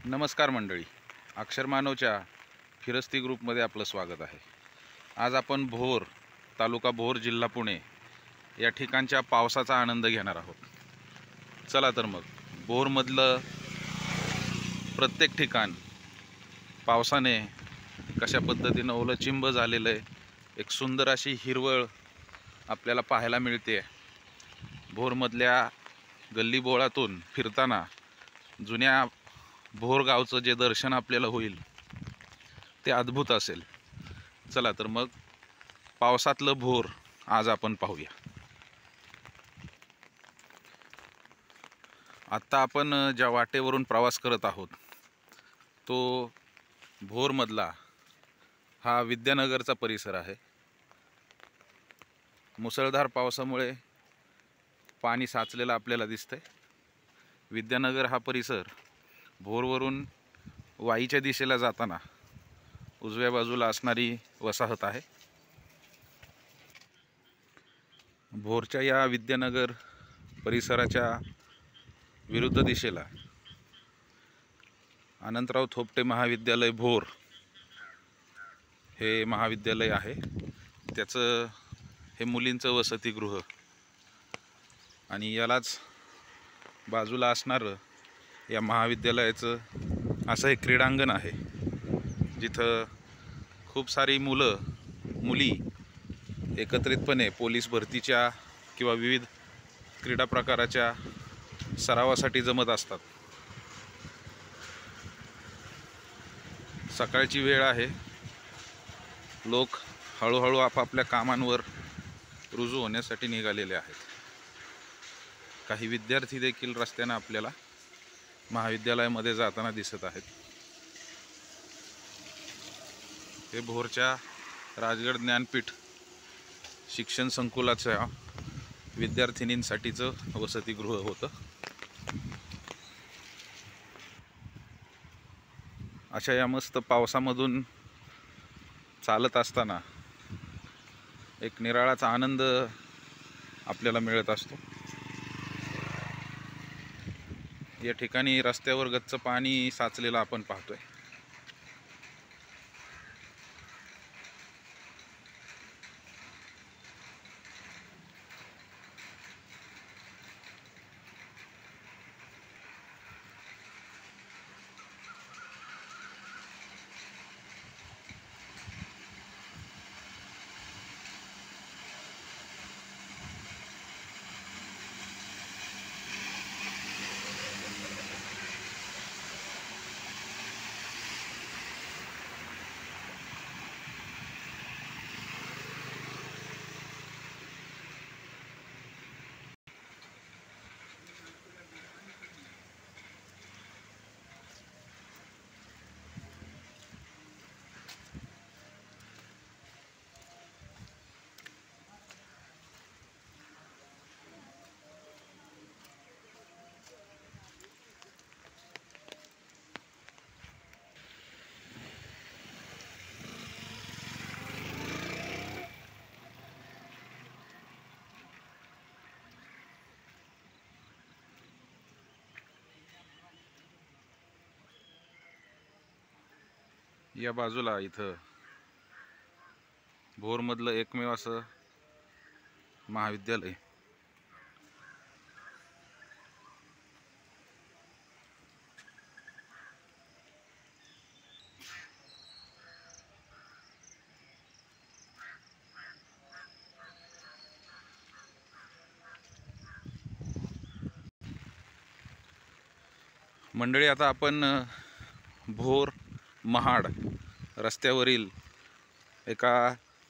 नमस्कार मंडळी, अक्षर मानवच्या फिरस्ती ग्रुपमध्ये आपलं स्वागत आहे। आज आपण भोर तालुका भोर जिल्हा पुणे या ठिकाणच्या पावसाचा आनंद घेणार आहोत। चला तर मग भोरमधलं प्रत्येक ठिकाण पावसाने कशा पद्धतीनं ओलचिंब झालेलं आहे, एक सुंदर अशी हिरवळ आपल्याला पाहायला मिळते। भोरमधल्या गल्लीबोळातून फिरताना जुन्या भोर गावचं जे दर्शन आपल्याला होईल ते अद्भुत असेल। चला तर मग पावसातलं भोर आज आपण पाहूया। आता आपण ज्या वाटेवरून प्रवास करत आहोत तो भोरमधला हा विद्यानगरचा परिसर आहे। मुसळधार पावसामुळे पाणी साचलेलं आपल्याला दिसतंय। विद्यानगर हा परिसर भोरवरून वाईच्या दिशेला जाताना उजव्या बाजूला असणारी वसाहत आहे। भोरच्या या विद्यानगर परिसराच्या विरुद्ध दिशेला अनंतराव थोपटे महाविद्यालय भोर हे महाविद्यालय आहे। त्याचं हे मुलींचं वसतिगृह आणि यालाच बाजूला असणारं या महाविद्यालयाचं असं एक क्रीडांगण आहे, जिथं खूप सारी मुली एकत्रितपणे पोलीस भरतीच्या किंवा विविध क्रीडा प्रकाराच्या सरावासाठी जमत असतात। सकाळची वेळ आहे, लोक हळूहळू आपापल्या कामांवर रुजू होण्यासाठी निघालेले आहेत। काही विद्यार्थी देखील रस्त्याने आपल्याला महाविद्यालयामध्ये जाताना दिसत आहेत। हे भोरच्या राजगड ज्ञानपीठ शिक्षण संकुलाच्या विद्यार्थिनींसाठीचं वसतिगृह होतं। अशा या मस्त पावसामधून चालत असताना एक निराळाचा आनंद आपल्याला मिळत असतो। या ठिकाणी रस्त्यावर गच्च पाणी साचलेलं आपण पाहतोय। या बाजूला इथं भोरमधलं एकमेव असं महाविद्यालय। मंडळी, आता आपण भोर महाड रस्त्यावरील एका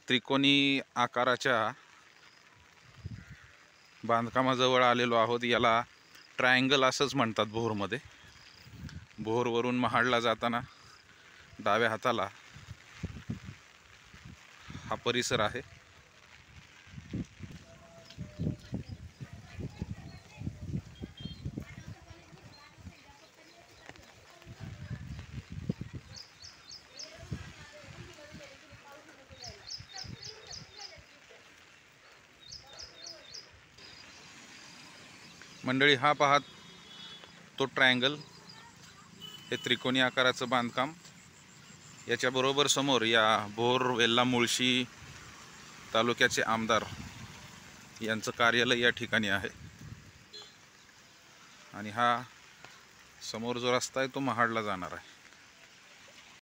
त्रिकोणी आकाराच्या बांधकामाजवळ आलेलो आहोत। याला ट्रायंगल असंच म्हणतात भोरमध्ये। भोरवरून महाडला जाताना डाव्या हाताला हा परिसर आहे। मंडळी, हा पहा तो ट्रायंगल, हे त्रिकोणी आकाराचं बांधकाम, याच्याबरोबर समोर या भोर वेल्हा मुळशी तालुक्याचे आमदार यांचं कार्यालय या ठिकाणी आहे. आणि हा समोर जो रस्ता आहे तो महाडला जाणार आहे.